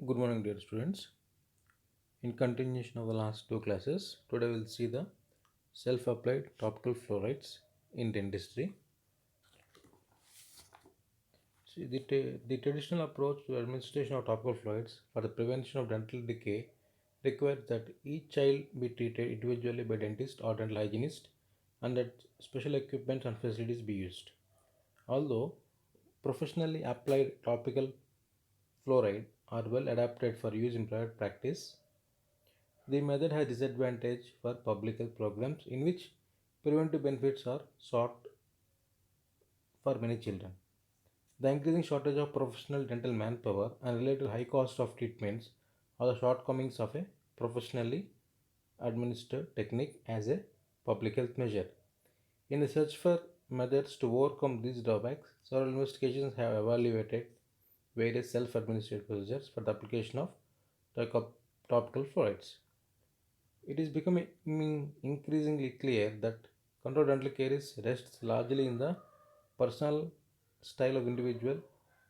Good morning, dear students. In continuation of the last two classes, today we'll see the self-applied topical fluorides in dentistry. See, the traditional approach to administration of topical fluids for the prevention of dental decay requires that each child be treated individually by dentist or dental hygienist and that special equipment and facilities be used. Although professionally applied topical fluoride are well adapted for use in private practice, the method has disadvantage for public health programs in which preventive benefits are sought for many children. The increasing shortage of professional dental manpower and related high cost of treatments are the shortcomings of a professionally administered technique as a public health measure. In the search for methods to overcome these drawbacks, several investigations have evaluated various self-administered procedures for the application of topical fluorides. It is becoming increasingly clear that controlled dental care rests largely in the personal style of individual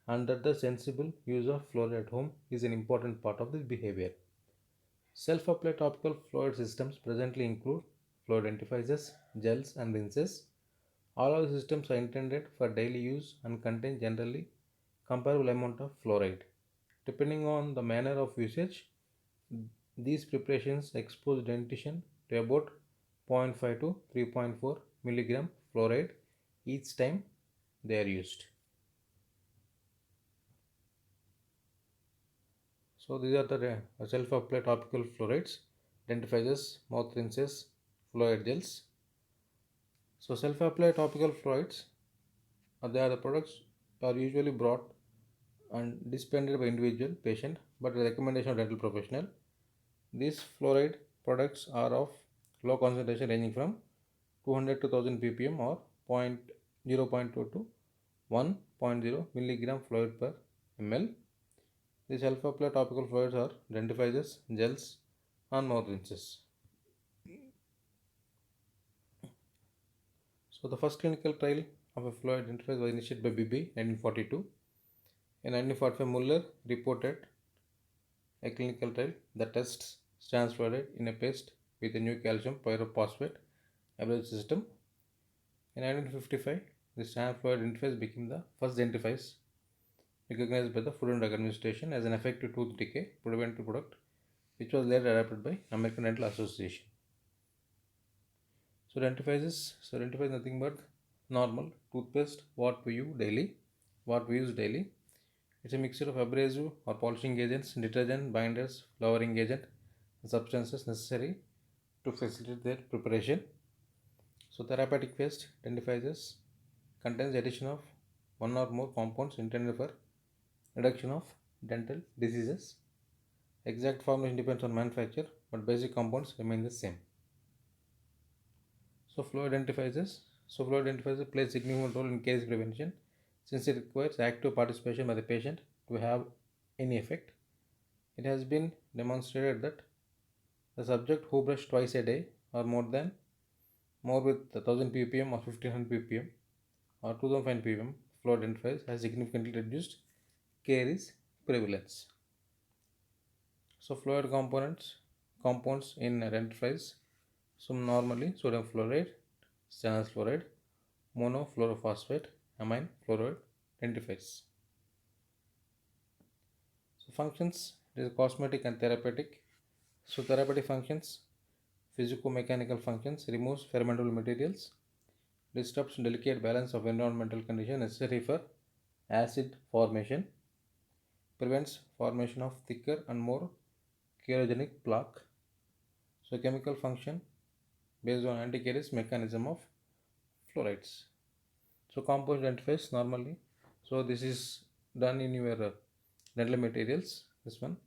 and that the sensible use of fluoride at home is an important part of this behavior. Self-applied topical fluoride systems presently include fluoride dentifrices, gels and rinses. All of the systems are intended for daily use and contain generally comparable amount of fluoride. Depending on the manner of usage, these preparations expose dentition to about zero point 0.5 to 3.4 milligram fluoride each time they are used. So these are the self-applied topical fluorides, dentifrices, mouth rinses, fluoride gels. So self-applied topical fluorides, they are the products are usually brought and dispensed by individual patient, but the recommendation of dental professional. These fluoride products are of low concentration ranging from 200 to 1000 ppm or 0.2 to 1.0 milligram fluoride per ml. These alpha-applied topical fluorides are dentifrices, gels, and mouth rinses. So the first clinical trial of a fluoride dentifrice was initiated by BB 1942. In 1945, Muller reported a clinical trial that tests trans fluoride in a paste with a new calcium pyrophosphate abrasive system. In 1955, the trans fluoride dentifrice became the first dentifrice recognized by the Food and Drug Administration as an effective tooth decay preventive product, which was later adopted by American Dental Association. So dentifrice is nothing but normal toothpaste what we use daily. It's a mixture of abrasive or polishing agents, detergent, binders, flavoring agent, and substances necessary to facilitate their preparation. So therapeutic paste dentifrices contains addition of one or more compounds intended for reduction of dental diseases. Exact formulation depends on manufacturer, but basic compounds remain the same. So fluoride dentifrices play a significant role in case prevention since it requires active participation by the patient to have any effect. It has been demonstrated that the subject who brush twice a day or more with 1000 ppm or 1500 ppm or 2005 ppm fluoride dentifrice has significantly reduced caries prevalence. So fluoride compounds in dentifrice. So normally sodium fluoride, stannous fluoride, monofluorophosphate, amine fluoride dentifrice. So functions, it is cosmetic and therapeutic. So therapeutic functions, physico-mechanical functions, removes fermentable materials, disrupts delicate balance of environmental conditions necessary for acid formation, prevents formation of thicker and more kerogenic plaque. So chemical function based on anticaries mechanism of fluorides. So compost dentifrice normally. So this is done in your dental materials. This one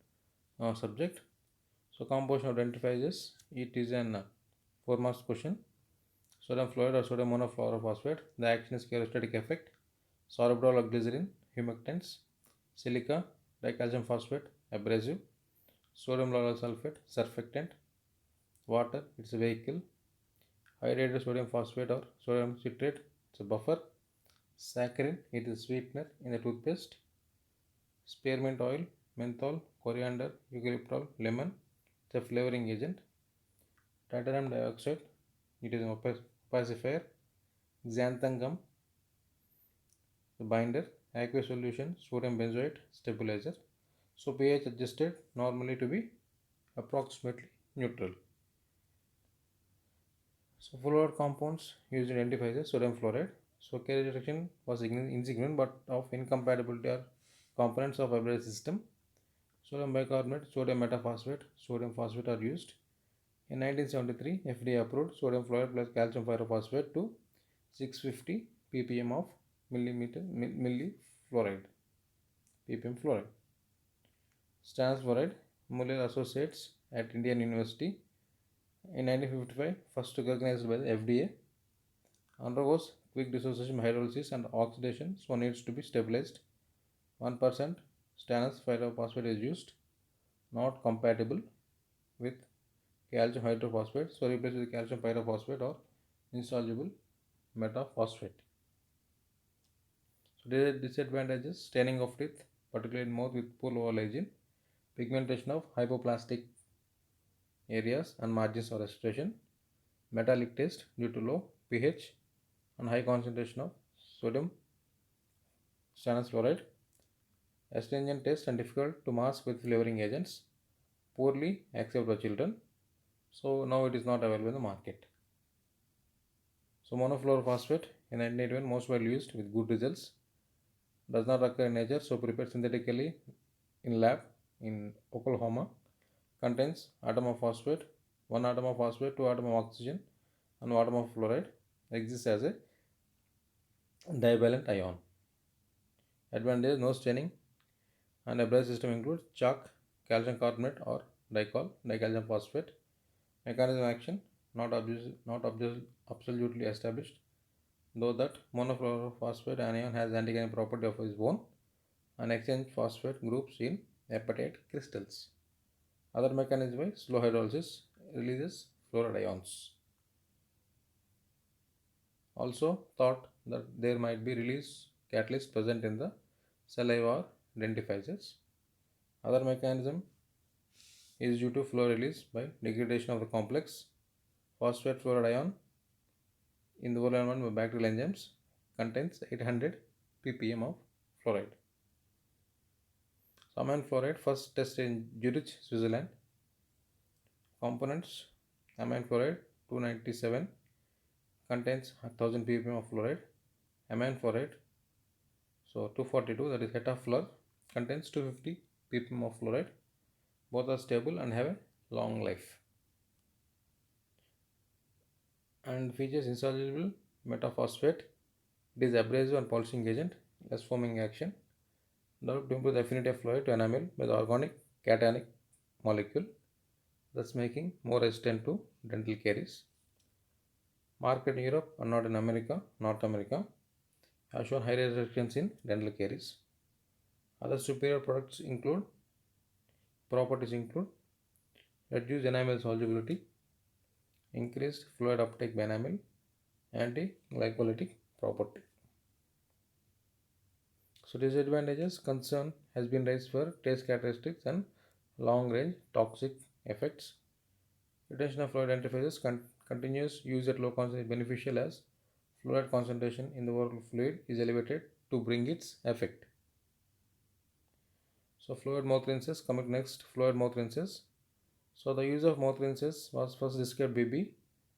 subject. So composition of dentifrices. It is an 4 marks question. Sodium fluoride or sodium monofluorophosphate. The action is cholestatic effect. Sorbitol or glycerin, humectants. Silica, dicalcium phosphate, abrasive. Sodium lauryl sulfate, surfactant. Water, it's a vehicle. Hydrated sodium phosphate or sodium citrate, it's a buffer. Saccharin, it is sweetener in the toothpaste. Spearmint oil, menthol, coriander, eucalyptus, lemon. It's a flavoring agent. Titanium dioxide, it is an opacifier. Xanthan gum, the binder. Aqueous solution, sodium benzoate, stabilizer. So pH adjusted normally to be approximately neutral. So fluoride compounds used in identifies sodium fluoride. So carrier reduction was insignificant but of incompatibility are components of abrasive system. Sodium bicarbonate, sodium metaphosphate, sodium phosphate are used. In 1973, FDA approved sodium fluoride plus calcium pyrophosphate to 650 ppm of milli fluoride, ppm fluoride. Stannous fluoride, Muller Associates at Indian University in 1955, first recognized by the FDA, undergoes quick dissociation hydrolysis and oxidation, so needs to be stabilized. 1% stannous pyrophosphate is used, not compatible with calcium hydrophosphate, so replace with calcium pyrophosphate or insoluble metaphosphate. So there are disadvantages: staining of teeth, particularly in mouth with poor oral hygiene, pigmentation of hypoplastic areas and margins of restoration, metallic taste due to low pH and high concentration of sodium stannous fluoride, astringent taste and difficult to mask with flavoring agents, poorly accepted by children. So now it is not available in the market. So monofluorophosphate in 1981 most widely used with good results. Does not occur in nature, so prepared synthetically in lab in Oklahoma. Contains atom of phosphate, one atom of phosphate, two atom of oxygen, and one atom of fluoride. Exists as a divalent ion. Advantage: no staining, and abrasive system includes chalk, calcium carbonate, or dicalcium phosphate. Mechanism of action not absolutely established, though that monofluorophosphate anion has antiganic property of its own and exchange phosphate groups in apatite crystals. Other mechanism by slow hydrolysis releases fluoride ions. Also thought that there might be release catalyst present in the saliva or dentifrices. Other mechanism is due to fluoride release by degradation of the complex phosphate fluoride ion in the oral environment by bacterial enzymes, contains 800 ppm of fluoride. Ammonium fluoride first tested in Zurich, Switzerland. Components: ammonium fluoride 297 contains 1000 ppm of fluoride. Ammonium fluoride, so 242, that is hetafluor, contains 250 ppm of fluoride. Both are stable and have a long life. And features insoluble metaphosphate. It is abrasive and polishing agent, less foaming action. Developed to improve the affinity of fluoride to enamel by the organic cationic molecule, thus making more resistant to dental caries. Market in Europe and not in North America, have shown high resistance in dental caries. Other superior products include properties include reduced enamel solubility, increased fluid uptake by enamel, anti-glycolytic property. So disadvantages: concern has been raised for taste characteristics and long-range toxic effects. Retention of fluoride interfaces continuous use at low concentration is beneficial as fluoride concentration in the oral fluid is elevated to bring its effect. So fluid mouth rinses, coming next, fluid mouth rinses. So the use of mouth rinses was first described by B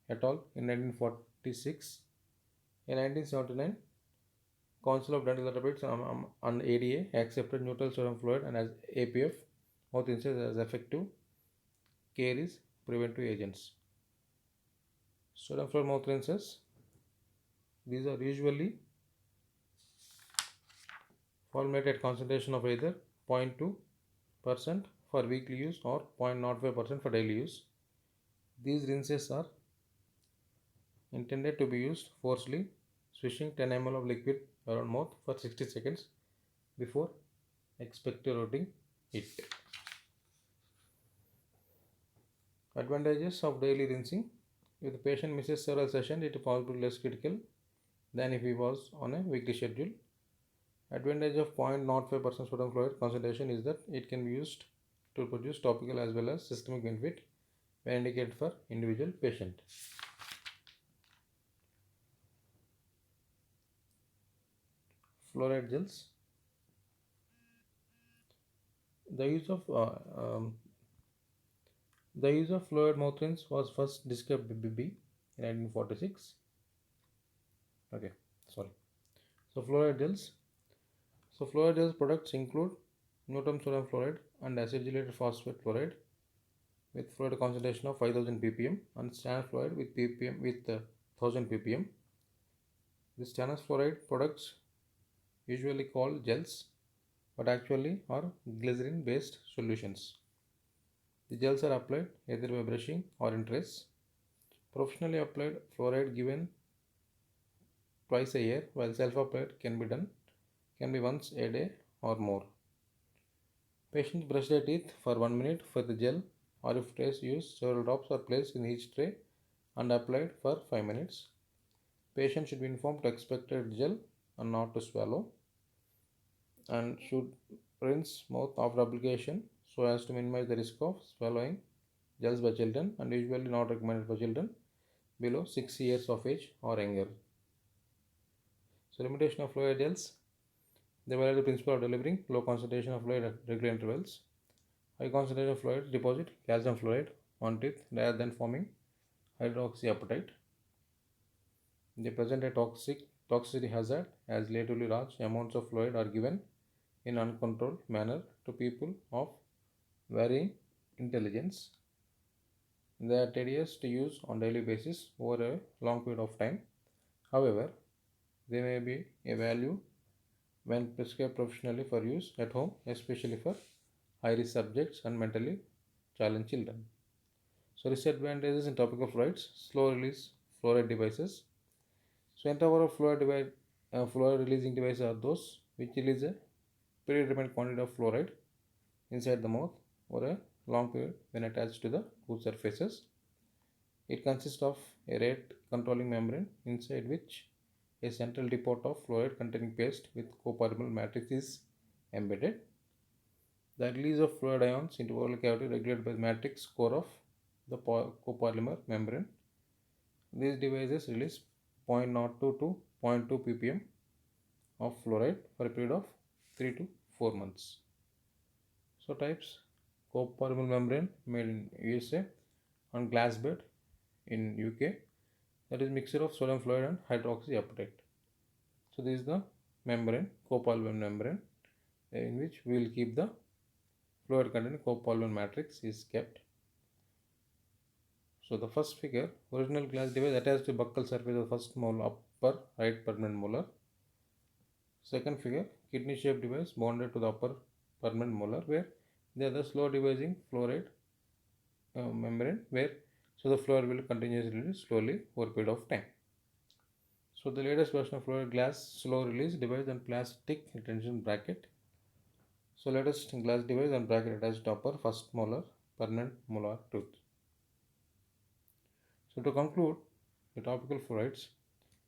et al. In 1946. In 1979, Council of Dental Therapeutics and ADA accepted neutral sodium fluoride and as APF mouth rinses as effective caries preventive agents. Sodium fluoride mouth rinses, these are usually formulated at concentration of either 0.2% for weekly use or 0.05% for daily use. These rinses are intended to be used forcefully, swishing 10 ml of liquid around mouth for 60 seconds before expectorating it. Advantages of daily rinsing: if the patient misses several sessions, it is possibly less critical than if he was on a weekly schedule. Advantage of 0.05% sodium fluoride concentration is that it can be used to produce topical as well as systemic benefit when indicated for individual patient. Fluoride gels. The use of fluoride mouth rinse was first described by BB in 1946. Okay, sorry. So fluoride gels. So fluoride gels products include neutrum sodium fluoride and acidulated phosphate fluoride with fluoride concentration of 5000 ppm and stannous fluoride with ppm with 1000 ppm. The stannous fluoride products, usually called gels, but actually are glycerin based solutions. The gels are applied either by brushing or in trays. Professionally applied fluoride given twice a year, while self-applied can be once a day or more. Patients brush their teeth for 1 minute for the gel, or if trays used, several drops are placed in each tray and applied for 5 minutes. Patient should be informed to expect the gel and not to swallow, and should rinse mouth after application so as to minimize the risk of swallowing gels by children, and usually not recommended for children below 6 years of age or younger. So limitation of fluoride gels. They violate the principle of delivering low concentration of fluoride at regular intervals. High concentration of fluoride deposit calcium fluoride on teeth rather than forming hydroxyapatite. They present a toxicity hazard as relatively large amounts of fluoride are given in uncontrolled manner to people of varying intelligence. They are tedious to use on daily basis over a long period of time. However, they may be a value when prescribed professionally for use at home, especially for high risk subjects and mentally challenged children. So, disadvantages in topical fluorides: slow release fluoride devices. So, fluoride releasing devices are those which release a predetermined quantity of fluoride inside the mouth over a long period when attached to the tooth surfaces. It consists of a rate controlling membrane inside which a central depot of fluoride containing paste with copolymer matrix is embedded. The release of fluoride ions into oral cavity regulated by the matrix core of the copolymer membrane. These devices release 0.02 to zero point 0.2 ppm of fluoride for a period of 3 to 4 months. So types: copolymer membrane made in USA on glass bed in UK, that is mixture of sodium fluoride and hydroxyapatite. So this is the membrane, copolymer membrane, in which we will keep the fluoride containing copolymer matrix is kept. So the first figure, original glass device attached to buccal surface of the first molar, upper right permanent molar. Second figure, kidney shaped device bonded to the upper permanent molar, where they are the slow dividing fluoride membrane, where so the fluoride will continuously release slowly over a period of time. So the latest version of fluoride glass slow release device and plastic retention bracket. So latest glass device and bracket attached to upper first molar permanent molar tooth. So to conclude the topical fluorides,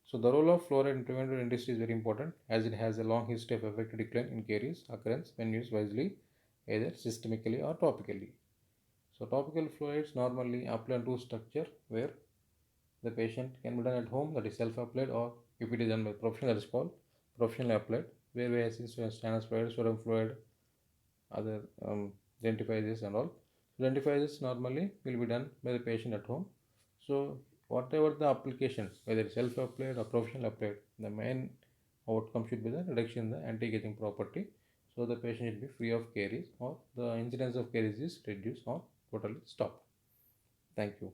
so the role of fluoride in preventive dentistry is very important as it has a long history of effective decline in caries occurrence when used wisely either systemically or topically. So topical fluorides normally apply on tooth structure where the patient can be done at home, that is self-applied, or if it is done by professional, that is called professionally applied, where we have stannous fluoride, sodium fluoride, other dentifrices and all. Dentifrices normally will be done by the patient at home. So whatever the application, whether self-applied or professional applied, the main outcome should be the reduction in the anti-aging property. So the patient should be free of caries or the incidence of caries is reduced or totally stopped. Thank you.